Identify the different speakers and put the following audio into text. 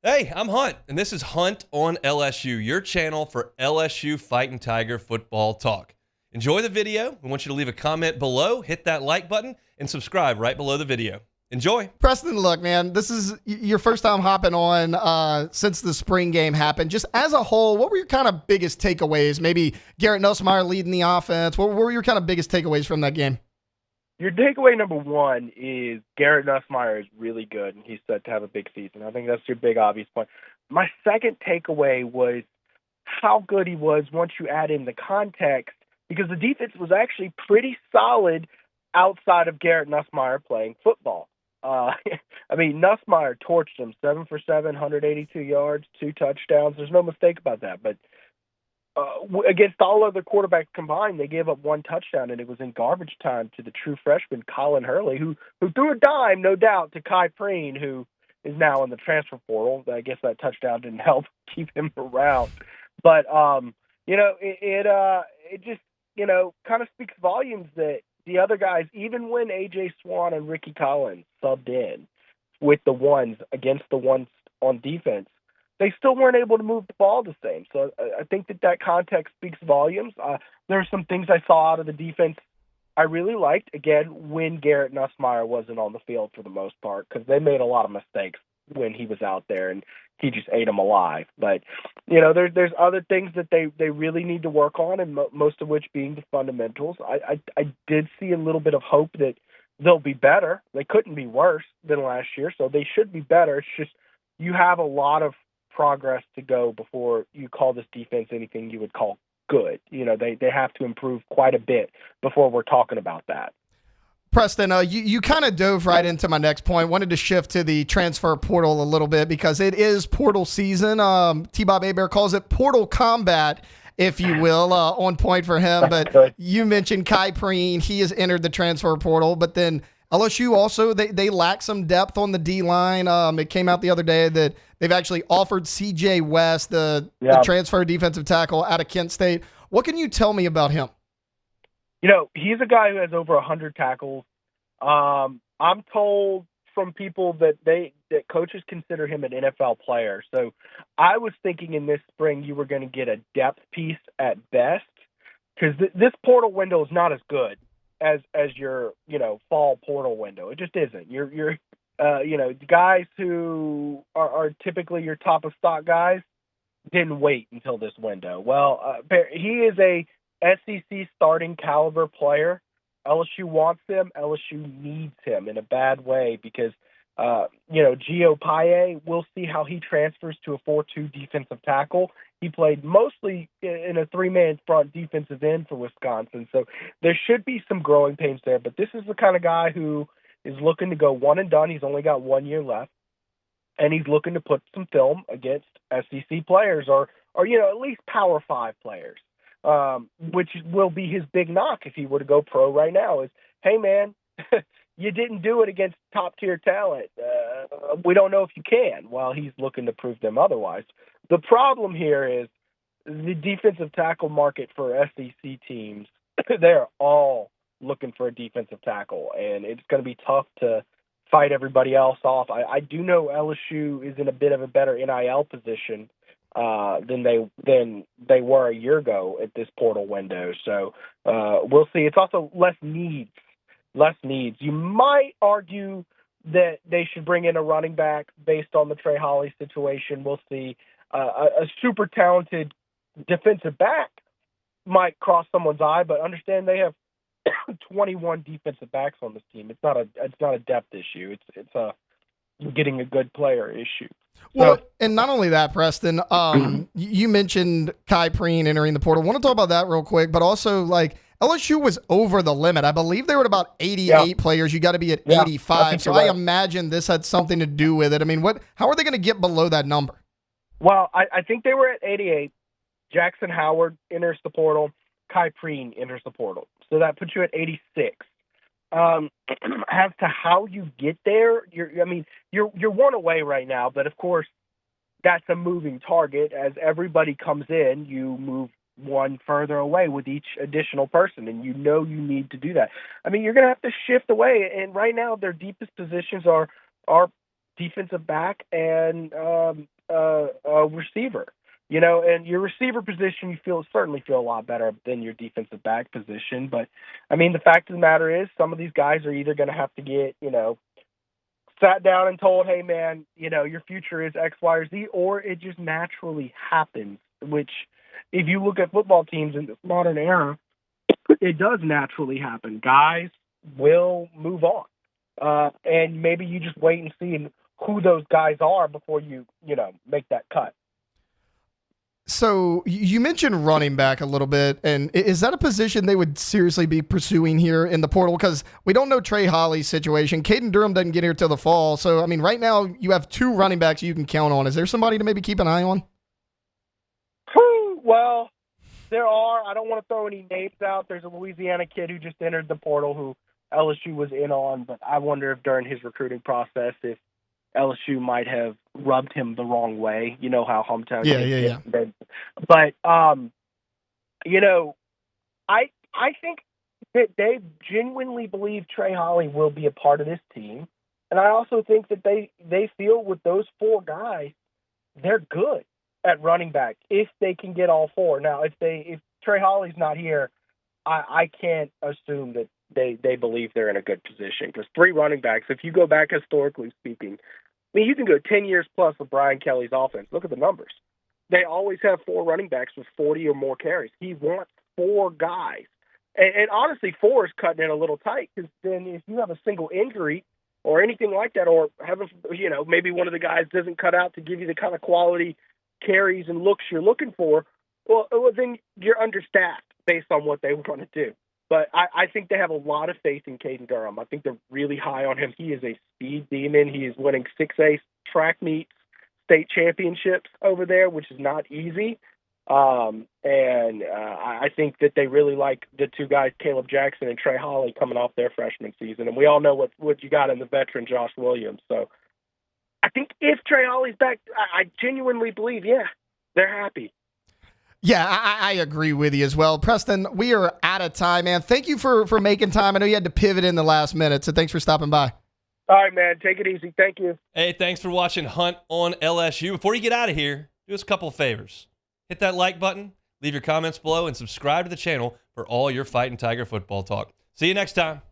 Speaker 1: Hey, I'm Hunt, and this is Hunt on LSU, your channel for LSU Fighting Tiger football talk. Enjoy the video. We want you to leave a comment below, hit that like button, and subscribe right below the video. Enjoy.
Speaker 2: Preston, look, man, this is your first time hopping on since the spring game happened. Just as a whole, what were your kind of biggest takeaways? Maybe Garrett Nussmeier leading the offense. What were your kind of biggest takeaways from that game?
Speaker 3: Your takeaway number one is Garrett Nussmeier is really good, and he's set to have a big season. I think that's your big obvious point. My second takeaway was how good he was once you add in the context, because the defense was actually pretty solid outside of Garrett Nussmeier playing football. Nussmeier torched him 7 for 7, 182 yards, 2 touchdowns. There's no mistake about that, but against all other quarterbacks combined, they gave up 1 touchdown, and it was in garbage time to the true freshman Colin Hurley, who threw a dime, no doubt, to Kai Preen, who is now in the transfer portal. I guess that touchdown didn't help keep him around, but it just kind of speaks volumes that the other guys, even when A.J. Swan and Ricky Collins subbed in with the ones against the ones on defense, they still weren't able to move the ball the same. So I think that context speaks volumes. There are some things I saw out of the defense I really liked, again, when Garrett Nussmeier wasn't on the field for the most part, because they made a lot of mistakes when he was out there, and he just ate them alive. But, there's other things that they really need to work on, and most of which being the fundamentals. I did see a little bit of hope that they'll be better. They couldn't be worse than last year, so they should be better. It's just you have a lot of progress to go before you call this defense anything you would call good. They have to improve quite a bit before we're talking about that.
Speaker 2: Preston, you kind of dove right into my next point. Wanted to shift to the transfer portal a little bit because it is portal season. T-Bob Hebert calls it portal combat, if you will, on point for him. But you mentioned Kai Preen. He has entered the transfer portal, but then LSU also, they lack some depth on the D-line. It came out the other day that they've actually offered C.J. West, the transfer defensive tackle out of Kent State. What can you tell me about him?
Speaker 3: He's a guy who has over 100 tackles. I'm told from people that coaches consider him an NFL player. So I was thinking in this spring you were going to get a depth piece at best, because this portal window is not as good as your fall portal window. It just isn't. You're guys who are typically your top of stock guys didn't wait until this window. Well, he is a SEC starting caliber player. LSU wants him. LSU needs him in a bad way because Gio Paye, we'll see how he transfers to a 4-2 defensive tackle. He played mostly in a 3-man front defensive end for Wisconsin, so there should be some growing pains there. But this is the kind of guy who is looking to go one and done. He's only got 1 year left, and he's looking to put some film against SEC players or at least Power 5 players, which will be his big knock if he were to go pro right now is, hey, man, you didn't do it against top-tier talent. We don't know if you can. Well, he's looking to prove them otherwise. The problem here is the defensive tackle market for SEC teams. They're all looking for a defensive tackle, and it's going to be tough to fight everybody else off. I do know LSU is in a bit of a better NIL position than they were a year ago at this portal window. So we'll see. It's also less needs. You might argue that they should bring in a running back based on the Trey Holly situation. We'll see. A super talented defensive back might cross someone's eye, but understand they have 21 defensive backs on this team. It's not a depth issue. It's a getting a good player issue.
Speaker 2: Well, and not only that, Preston, you mentioned Kai Preen entering the portal. I want to talk about that real quick, but also LSU was over the limit. I believe they were at about 88 players. You got to be at 85. So I imagine this had something to do with it. I mean, how are they going to get below that number?
Speaker 3: Well, I think they were at 88. Jackson Howard enters the portal. Kai Preen enters the portal. So that puts you at 86. As to how you get there, you're one away right now, but of course that's a moving target. As everybody comes in, you move one further away with each additional person, and you need to do that. You're going to have to shift away, and right now their deepest positions are defensive back and a receiver. You know, and your receiver position, you certainly feel a lot better than your defensive back position. But, I mean, the fact of the matter is some of these guys are either going to have to get, sat down and told, hey, man, your future is X, Y, or Z, or it just naturally happens, which if you look at football teams in this modern era, it does naturally happen. Guys will move on. And maybe you just wait and see who those guys are before you make that cut.
Speaker 2: So you mentioned running back a little bit, and is that a position they would seriously be pursuing here in the portal? Because we don't know Trey Holly's situation. Caden Durham doesn't get here till the fall. So, I mean, right now you have 2 running backs you can count on. Is there somebody to maybe keep an eye on?
Speaker 3: Well, there are. I don't want to throw any names out. There's a Louisiana kid who just entered the portal who LSU was in on, but I wonder if during his recruiting process, if LSU might have rubbed him the wrong way. You know how hometown.
Speaker 2: Yeah.
Speaker 3: But I think that they genuinely believe Trey Holly will be a part of this team, and I also think that they feel with those 4 guys, they're good at running back if they can get all 4. Now, if Trey Holly's not here, I can't assume that they believe they're in a good position, because 3 running backs, if you go back historically speaking, I mean, you can go 10 years plus with Brian Kelly's offense. Look at the numbers. They always have 4 running backs with 40 or more carries. He wants 4 guys. And honestly, 4 is cutting it a little tight, because then if you have a single injury or anything like that, or maybe one of the guys doesn't cut out to give you the kind of quality carries and looks you're looking for, well then you're understaffed based on what they want to do. But I think they have a lot of faith in Caden Durham. I think they're really high on him. He is a speed demon. He is winning 6A track meets, state championships over there, which is not easy. I think that they really like the 2 guys, Caleb Jackson and Trey Holly, coming off their freshman season. And we all know what you got in the veteran Josh Williams. So I think if Trey Holly's back, I genuinely believe, they're happy.
Speaker 2: Yeah, I agree with you as well. Preston, we are out of time, man. Thank you for making time. I know you had to pivot in the last minute, so thanks for stopping by.
Speaker 3: All right, man. Take it easy. Thank you.
Speaker 1: Hey, thanks for watching Hunt on LSU. Before you get out of here, do us a couple of favors. Hit that like button, leave your comments below, and subscribe to the channel for all your Fighting Tiger football talk. See you next time.